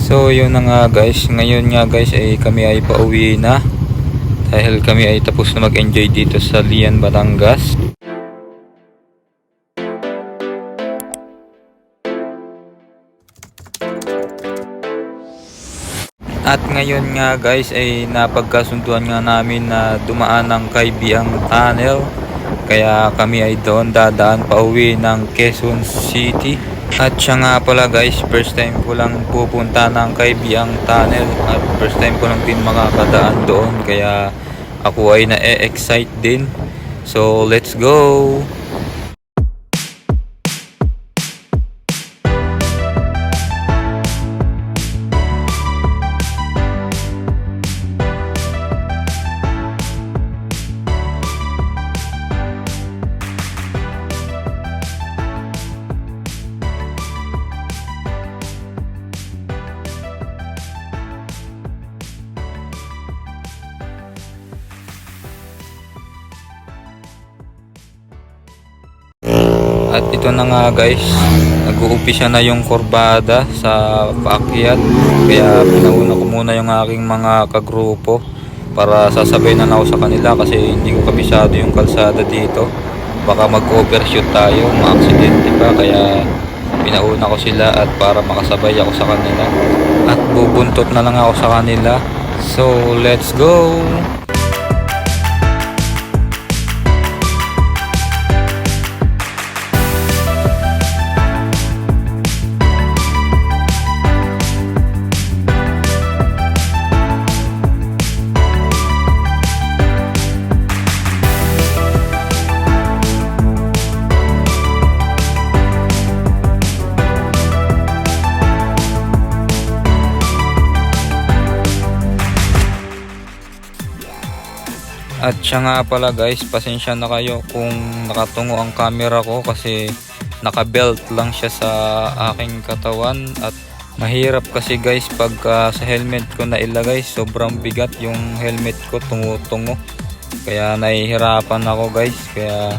So yun na nga guys, ngayon nga guys ay kami ay pauwi na dahil kami ay tapos na mag-enjoy dito sa Lian, Batangas. At ngayon nga guys ay napagkasunduan nga namin na dumaan ng Kaybiang Tunnel, kaya kami ay doon dadaan pauwi ng Quezon City. At siya nga pala guys, first time ko lang pupunta ng Kaybiang Tunnel at first time ko lang din makakadaan doon, kaya ako ay na-excite din. So let's go! At ito na nga guys, nag-uumpisa na yung kurbada sa paakyat, kaya pinauna ko muna yung aking mga kagrupo para sasabay na ako sa kanila kasi hindi ko kabisado yung kalsada dito, baka mag-overshoot tayo, ma-aksidente pa, kaya pinauna ko sila at para makasabay ako sa kanila at bubuntot na lang ako sa kanila. So let's go! At siya nga pala guys, pasensya na kayo kung nakatungo ang camera ko kasi nakabelt lang siya sa aking katawan at mahirap kasi guys pag sa helmet ko na ilagay, sobrang bigat yung helmet ko, tungo-tungo, kaya nahihirapan ako guys, kaya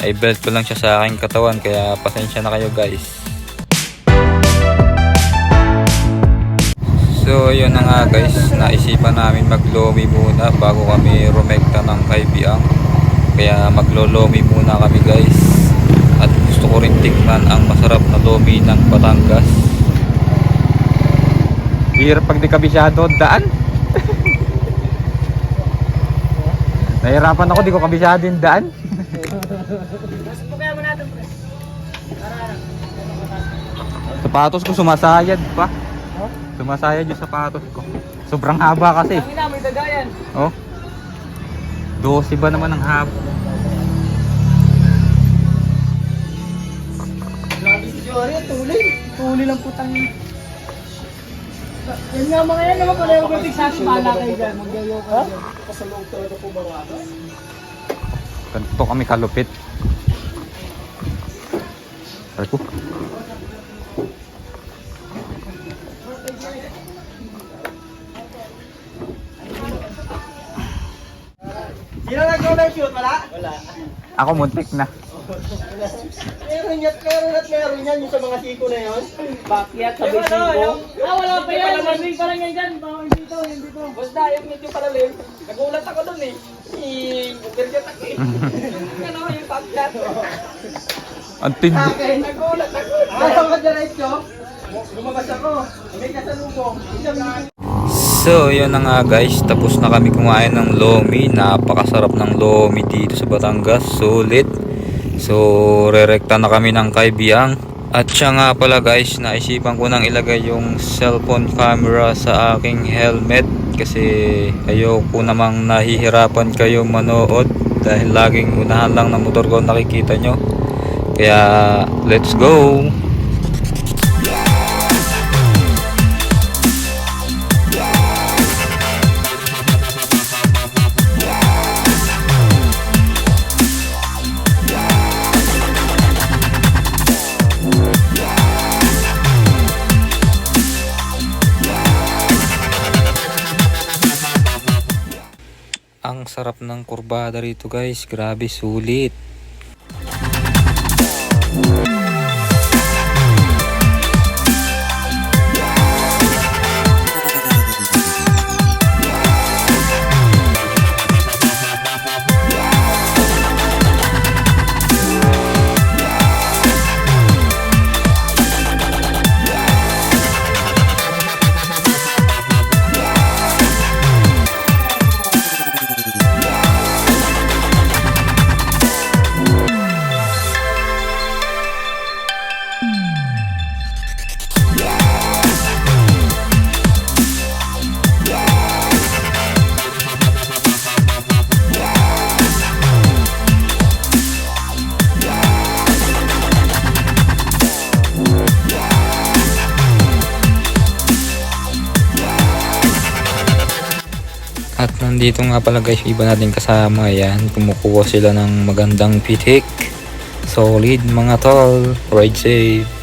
ay belt ko lang siya sa aking katawan, kaya pasensya na kayo guys. So yun na nga guys, naisipan namin maglomi muna bago kami rumekta ng Kaybiang, kaya maglolomi muna kami guys. At gusto ko rin tikman ang masarap na lomi ng Batangas. Hirap pag di kabisado daan. Nahirapan ako, di ko kabisado yung daan. Sapatos ko sumasayad pa. Sumasayad yung sapatos ko. Sobrang haba kasi. May dagayan. Oh. 12 ba naman ang haba? Grabe si Jory, tuloy. Tuloy lang putang. Yan nga mga yan naman pala yung gating sa bala kayo dyan. Magyayo ka dyan. Pasalong talaga po baraka. Ganito kami kalupit. Aray ko. Sino nag-go na shoot? Wala? Wala. Ako muntik na. Meron yan yung sa mga siko na yun. Bakyat, sabay siko. Wala pa yan. Landing pa lang yan dyan. Bawang dito, yung dito. Basta, yung medyo palalim. Nagulat ako dun eh. Overshot ako eh. Ano yung bakyat? Ang tindi. Nagulat ako. Ayaw ka diretso. Lumabas ako. May kasalubong. So yun na nga guys, tapos na kami kumain ng lomi. Napakasarap ng lomi dito sa Batangas, sulit. So rerekta na kami ng Kaybiang. At siya nga pala guys, naisipan ko nang ilagay yung cellphone camera sa aking helmet kasi ayoko namang nahihirapan kayo manood dahil laging unahan lang ng motor ko nakikita nyo. Kaya let's go! Ang sarap ng kurbada rito guys, grabe sulit. At nandito nga pala guys, iba natin kasama yan. Kumukuha sila ng magandang pitik. Solid mga tol. Ride safe.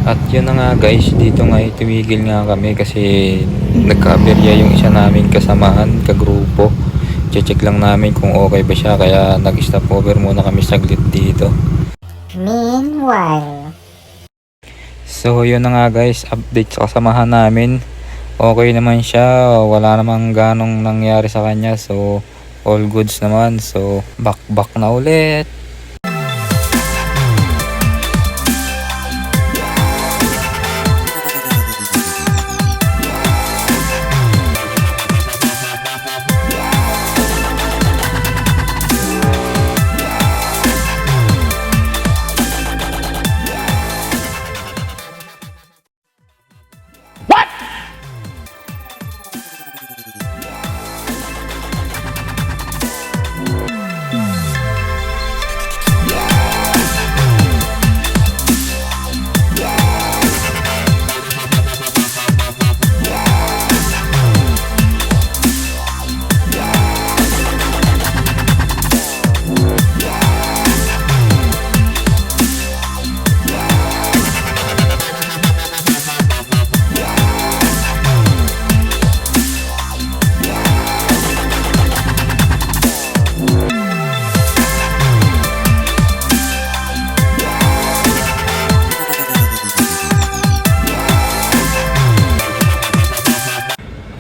At yun na nga guys, dito nga tumigil nga kami kasi nagka-aberya yung isa namin kasamahan, kagrupo. Check lang namin kung okay ba siya, kaya nag-stop over muna kami saglit dito. Meanwhile, So yun na nga guys, update sa kasamahan namin. Okay naman siya, wala namang ganong nangyari sa kanya, so all goods naman. So back na ulit.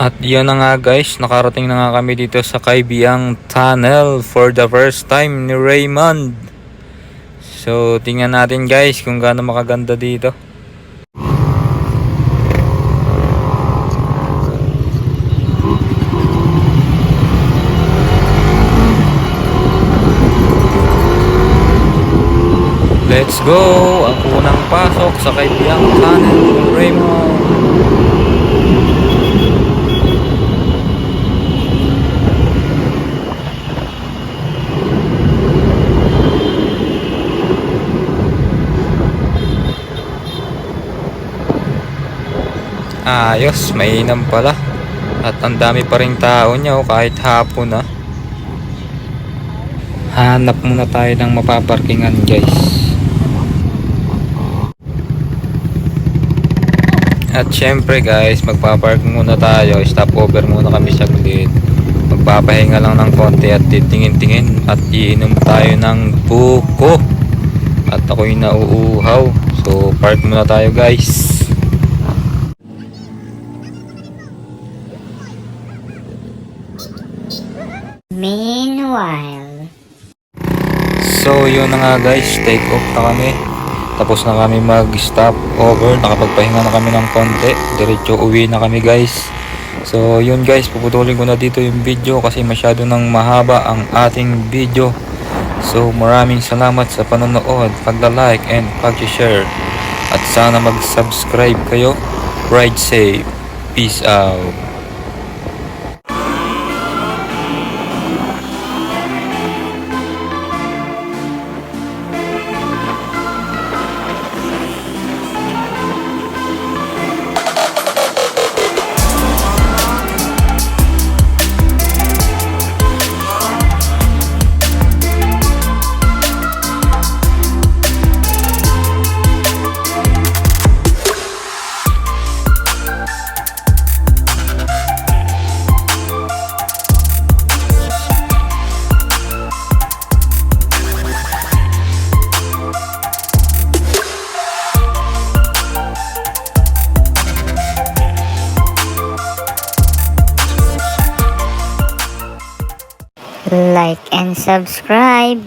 At yun na nga guys, nakarating na nga kami dito sa Kaibiang Tunnel for the first time ni Raymond. So tingnan natin guys kung gaano makaganda dito. Let's go! Ang unang pasok sa Kaibiang Tunnel ni Raymond. Ayos, mainam pala. At ang dami pa ring tao niya kahit hapon na. Hanap muna tayo ng mapaparkingan guys. At syempre guys, magpapark muna tayo. Stop over muna kami saglit. Magpapahinga lang ng konti at titingin-tingin. At iinom tayo ng buko. At ako'y nauuhaw. So park muna tayo guys. meanwhile, So yun na nga guys, take off na kami. Tapos na kami mag-stop over. Nakapagpahinga na kami ng konti. Diretso uwi na kami guys. So yun guys, puputulin ko na dito yung video kasi masyado nang mahaba ang ating video. So maraming salamat sa panonood, pagla-like and pag-share. At sana mag-subscribe kayo. Ride safe. Peace out. Like and subscribe.